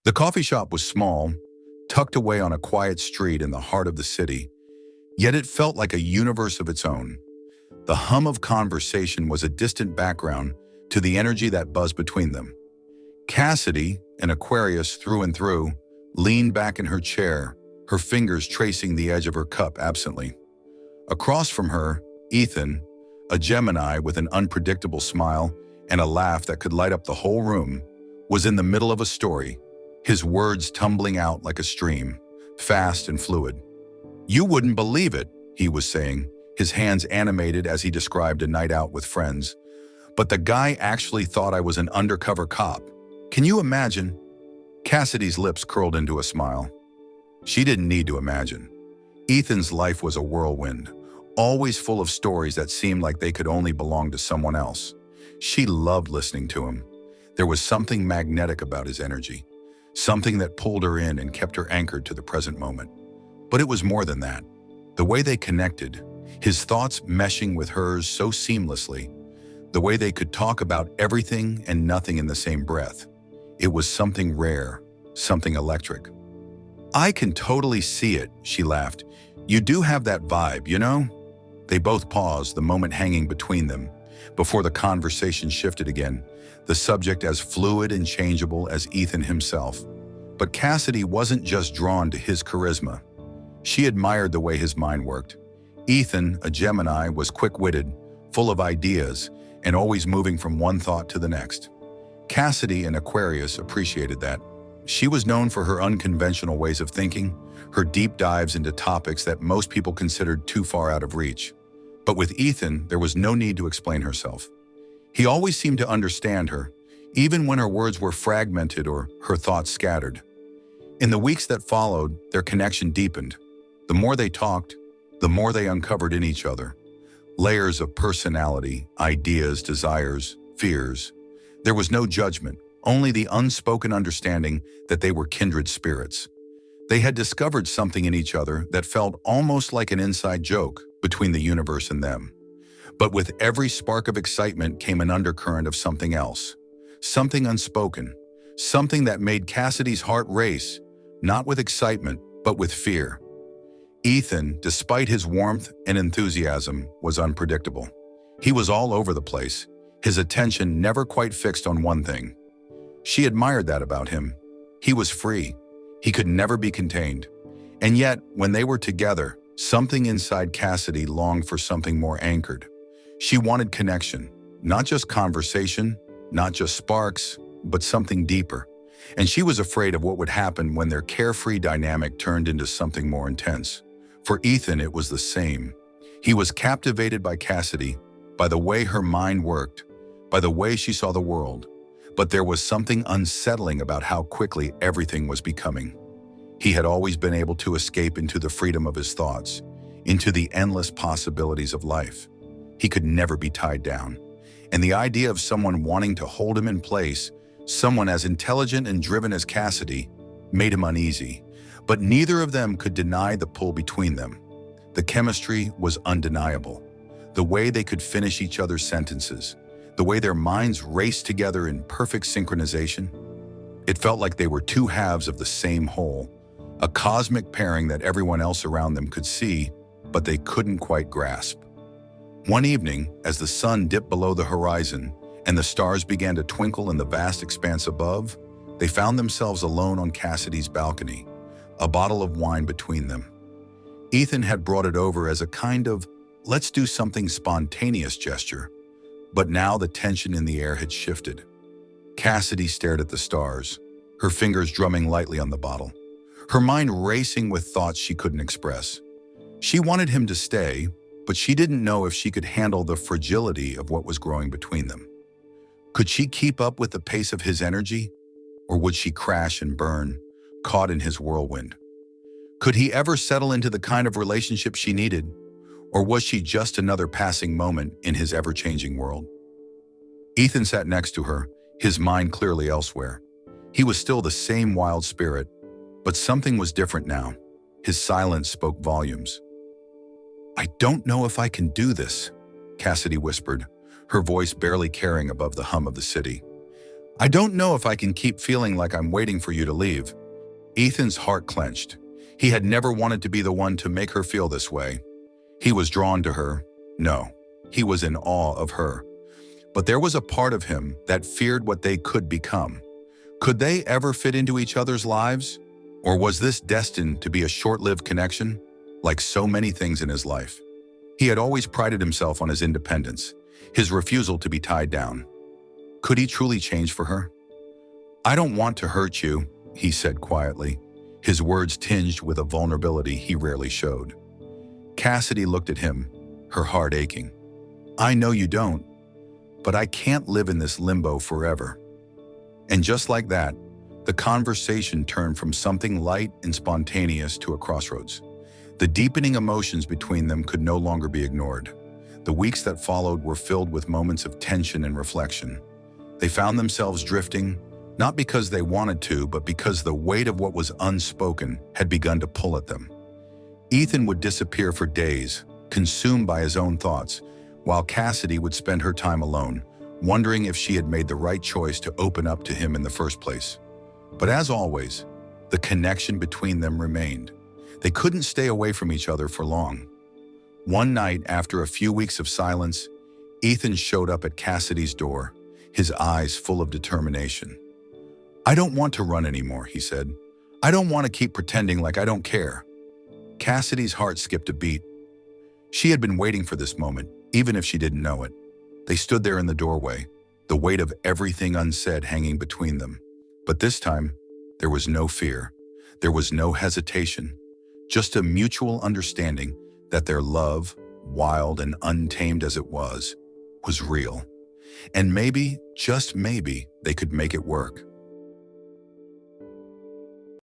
The coffee shop was small, tucked away on a quiet street in the heart of the city, yet it felt like a universe of its own. The hum of conversation was a distant background to the energy that buzzed between them. Cassidy, an Aquarius through and through, leaned back in her chair, her fingers tracing the edge of her cup absently. Across from her, Ethan, a Gemini with an unpredictable smile and a laugh that could light up the whole room, was in the middle of a story, his words tumbling out like a stream, fast and fluid. "You wouldn't believe it," he was saying, his hands animated as he described a night out with friends. "But the guy actually thought I was an undercover cop. Can you imagine?" Cassidy's lips curled into a smile. She didn't need to imagine. Ethan's life was a whirlwind, always full of stories that seemed like they could only belong to someone else. She loved listening to him. There was something magnetic about his energy, something that pulled her in and kept her anchored to the present moment. But it was more than that. The way they connected, his thoughts meshing with hers so seamlessly, the way they could talk about everything and nothing in the same breath. It was something rare, something electric. "I can totally see it," she laughed. "You do have that vibe, you know?" They both paused, the moment hanging between them, before the conversation shifted again, the subject as fluid and changeable as Ethan himself. But Cassidy wasn't just drawn to his charisma. She admired the way his mind worked. Ethan, a Gemini, was quick-witted, full of ideas, and always moving from one thought to the next. Cassidy, an Aquarius, appreciated that. She was known for her unconventional ways of thinking, her deep dives into topics that most people considered too far out of reach. But with Ethan, there was no need to explain herself. He always seemed to understand her, even when her words were fragmented or her thoughts scattered. In the weeks that followed, their connection deepened. The more they talked, the more they uncovered in each other. Layers of personality, ideas, desires, fears. There was no judgment, only the unspoken understanding that they were kindred spirits. They had discovered something in each other that felt almost like an inside joke between the universe and them. But with every spark of excitement came an undercurrent of something else, something unspoken, something that made Cassidy's heart race, not with excitement, but with fear. Ethan, despite his warmth and enthusiasm, was unpredictable. He was all over the place, his attention never quite fixed on one thing. She admired that about him. He was free. He could never be contained. And yet, when they were together, something inside Cassidy longed for something more anchored. She wanted connection, not just conversation, not just sparks, but something deeper. And she was afraid of what would happen when their carefree dynamic turned into something more intense. For Ethan, it was the same. He was captivated by Cassidy, by the way her mind worked, by the way she saw the world. But there was something unsettling about how quickly everything was becoming. He had always been able to escape into the freedom of his thoughts, into the endless possibilities of life. He could never be tied down. And the idea of someone wanting to hold him in place, someone as intelligent and driven as Cassidy, made him uneasy. But neither of them could deny the pull between them. The chemistry was undeniable. The way they could finish each other's sentences, the way their minds raced together in perfect synchronization. It felt like they were two halves of the same whole, a cosmic pairing that everyone else around them could see, but they couldn't quite grasp. One evening, as the sun dipped below the horizon and the stars began to twinkle in the vast expanse above, they found themselves alone on Cassidy's balcony, a bottle of wine between them. Ethan had brought it over as a kind of "let's do something spontaneous" gesture, but now the tension in the air had shifted. Cassidy stared at the stars, her fingers drumming lightly on the bottle, her mind racing with thoughts she couldn't express. She wanted him to stay, but she didn't know if she could handle the fragility of what was growing between them. Could she keep up with the pace of his energy, or would she crash and burn, caught in his whirlwind? Could he ever settle into the kind of relationship she needed, or was she just another passing moment in his ever-changing world? Ethan sat next to her, his mind clearly elsewhere. He was still the same wild spirit, but something was different now. His silence spoke volumes. "I don't know if I can do this," Cassidy whispered, her voice barely carrying above the hum of the city. I don't know if I can keep feeling like I'm waiting for you to leave. Ethan's heart clenched. He had never wanted to be the one to make her feel this way. He was drawn to her. No, he was in awe of her. But there was a part of him that feared what they could become. Could they ever fit into each other's lives? Or was this destined to be a short-lived connection, like so many things in his life? He had always prided himself on his independence, his refusal to be tied down. Could he truly change for her? I don't want to hurt you, he said quietly, his words tinged with a vulnerability he rarely showed. Cassidy looked at him, her heart aching. I know you don't, but I can't live in this limbo forever. And just like that, the conversation turned from something light and spontaneous to a crossroads. The deepening emotions between them could no longer be ignored. The weeks that followed were filled with moments of tension and reflection. They found themselves drifting, not because they wanted to, but because the weight of what was unspoken had begun to pull at them. Ethan would disappear for days, consumed by his own thoughts, while Cassidy would spend her time alone, wondering if she had made the right choice to open up to him in the first place. But as always, the connection between them remained. They couldn't stay away from each other for long. One night, after a few weeks of silence, Ethan showed up at Cassidy's door, his eyes full of determination. I don't want to run anymore, he said. I don't want to keep pretending like I don't care. Cassidy's heart skipped a beat. She had been waiting for this moment, even if she didn't know it. They stood there in the doorway, the weight of everything unsaid hanging between them. But this time, there was no fear. There was no hesitation, just a mutual understanding that their love, wild and untamed as it was real. And maybe, just maybe, they could make it work.